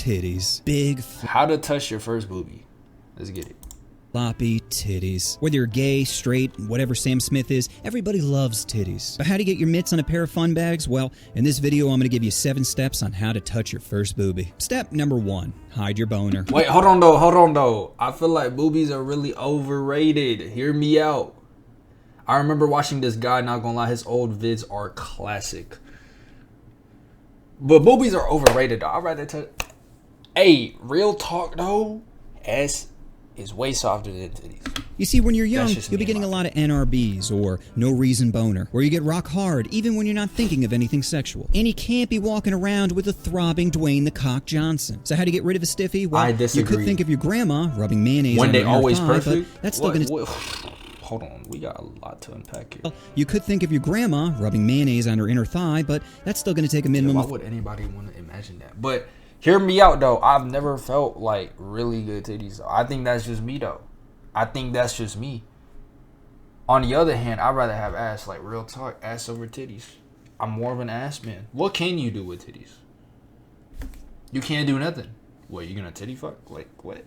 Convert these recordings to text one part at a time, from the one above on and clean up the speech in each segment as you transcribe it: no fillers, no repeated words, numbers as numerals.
titties. Big, How to touch your first booby. Let's get it. floppy titties. Whether you're gay, straight, whatever Sam Smith is, everybody loves titties. But how to get your mitts on a pair of fun bags? Well, in this video, I'm going to give you 7 steps on how to touch your first booby. Step number 1, hide your boner. Wait, hold on though. I feel like boobies are really overrated. Hear me out. I remember watching this guy, not gonna lie, his old vids are classic. But boobies are overrated though. I'd rather touch. Hey, real talk though, ass is way softer than titties. You see, when you're young, just you'll be me getting a and lot of NRBs, or no reason boner, where you get rock hard even when you're not thinking of anything sexual. And you can't be walking around with a throbbing Dwayne the Cock Johnson. So how to get rid of a stiffy? Well, I disagree. you could think of your grandma rubbing mayonnaise When on they her inner always thigh, perfect. but that's still going to... Hold on, we got a lot to unpack here. Well, you could think of your grandma rubbing mayonnaise on her inner thigh, but that's still going to take a minimum Why of... would anybody want to imagine that? But hear me out though. I've never felt like really good titties. I think that's just me though. I think that's just me. On the other hand, I'd rather have ass, like real talk, ass over titties. I'm more of an ass man. What can you do with titties? You can't do nothing. What, you gonna titty fuck? Like what?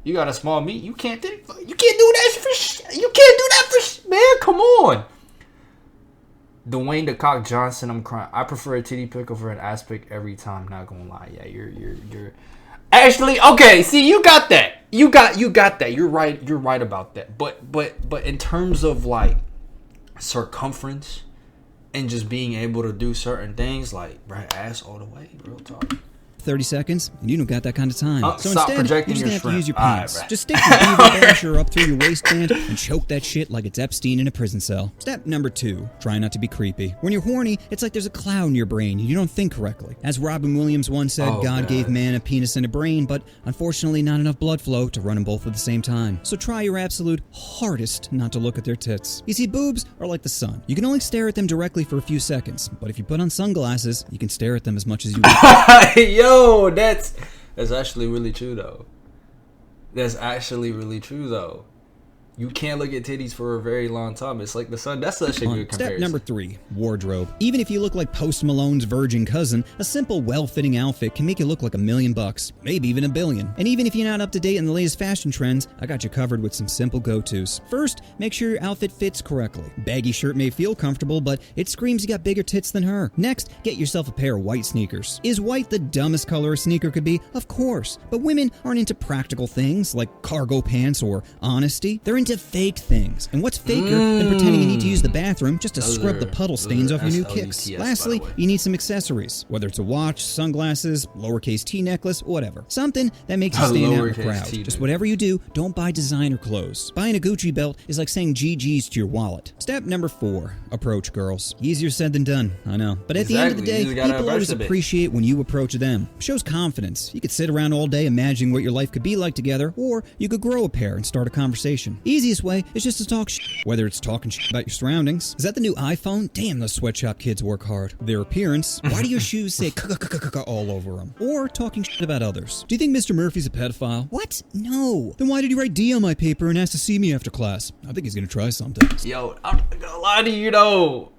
You got a small meat. You can't titty fuck. You can't do that for shit. You can't do that for shit, man. Come on. Dwayne the Cock Johnson, I'm crying. I prefer a titty pic over an ass pic every time. Not gonna lie. Yeah, you're. Actually, okay. See, you got that. You got that. You're right. You're right about that. But in terms of like circumference and just being able to do certain things, like right ass all the way, real talk. 30 seconds, and you don't got that kind of time. So stop instead, projecting you're just going to have your to use your shrimp. pants. All right, Just stick your beaver basher up through your waistband and choke that shit like it's Epstein in a prison cell. Step number 2, try not to be creepy. When you're horny, it's like there's a cloud in your brain and you don't think correctly. As Robin Williams once said, God gave man a penis and a brain, but unfortunately not enough blood flow to run them both at the same time. So try your absolute hardest not to look at their tits. You see, boobs are like the sun. You can only stare at them directly for a few seconds, but if you put on sunglasses, you can stare at them as much as you want. Yo, that's actually really true though. That's actually really true though. You can't look at titties for a very long time. It's like the sun. That's such a good comparison. Step number 3, wardrobe. Even if you look like Post Malone's virgin cousin, a simple, well-fitting outfit can make you look like $1 million, maybe even $1 billion. And even if you're not up to date in the latest fashion trends, I got you covered with some simple go-tos. First, make sure your outfit fits correctly. Baggy shirt may feel comfortable, but it screams you got bigger tits than her. Next, get yourself a pair of white sneakers. Is white the dumbest color a sneaker could be? Of course. But women aren't into practical things like cargo pants or honesty. They're into fake things. And what's faker than pretending you need to use the bathroom just to scrub the puddle stains off your new kicks? Lastly, you need some accessories, whether it's a watch, sunglasses, lowercase T necklace, whatever. Something that makes you stand out in the crowd. Just whatever you do, don't buy designer clothes. Buying a Gucci belt is like saying GG's to your wallet. Step number 4, approach girls. Easier said than done, I know. But at the end of the day, people always appreciate when you approach them. Shows confidence. You could sit around all day imagining what your life could be like together, or you could grow a pair and start a conversation. Easiest way is just to talk shit, whether it's talking shit about your surroundings. Is that the new iPhone? Damn, those sweatshop kids work hard. Their appearance. Why do your shoes say all over them? Or talking shit about others. Do you think Mr. Murphy's a pedophile? What? No. Then why did he write D on my paper and ask to see me after class? I think he's gonna try something. Yo, I'm not gonna lie to you though.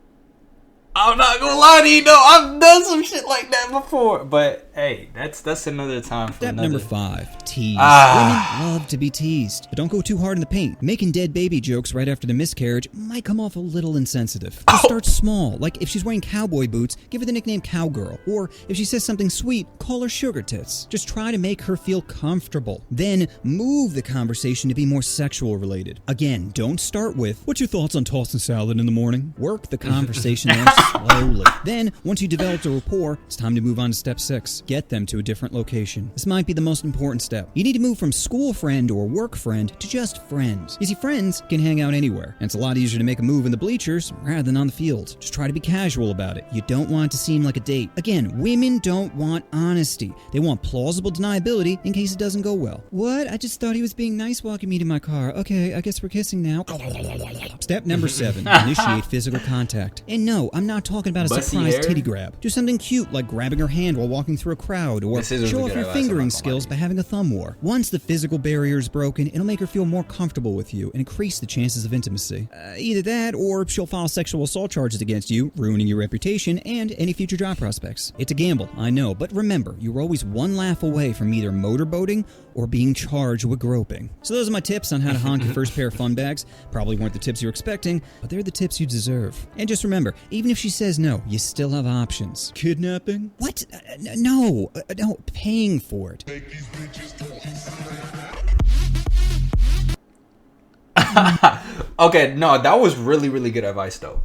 I've done some shit like that before. But hey, that's another time for Step another. number 5, tease. Women love to be teased, but don't go too hard in the paint. Making dead baby jokes right after the miscarriage might come off a little insensitive. Just start small, like if she's wearing cowboy boots, give her the nickname Cowgirl. Or if she says something sweet, call her Sugar Tits. Just try to make her feel comfortable. Then move the conversation to be more sexual related. Again, don't start with, what's your thoughts on tossing salad in the morning? Work the conversation there slowly. Then, once you developed a rapport, it's time to move on to step 6. Get them to a different location. This might be the most important step. You need to move from school friend or work friend to just friends. You see, friends can hang out anywhere, and it's a lot easier to make a move in the bleachers rather than on the field. Just try to be casual about it. You don't want it to seem like a date. Again, women don't want honesty. They want plausible deniability in case it doesn't go well. What? I just thought he was being nice walking me to my car. Okay, I guess we're kissing now. Step number 7, initiate physical contact. And no, I'm not talking about a Bussy surprise hair? titty grab. Do something cute like grabbing her hand while walking through a crowd, or This is show really off good your advice, I'm fingering not gonna skills lie. by having a thumb war. Once the physical barrier is broken, it'll make her feel more comfortable with you and increase the chances of intimacy. Either that, or she'll file sexual assault charges against you, ruining your reputation and any future job prospects. It's a gamble, I know, but remember, you're always one laugh away from either motorboating or being charged with groping. So those are my tips on how to honk your first pair of fun bags. Probably weren't the tips you're expecting, but they're the tips you deserve. And just remember, even if she says no, you still have options. Kidnapping? What? No, paying for it. Okay, no, that was really, really good advice though.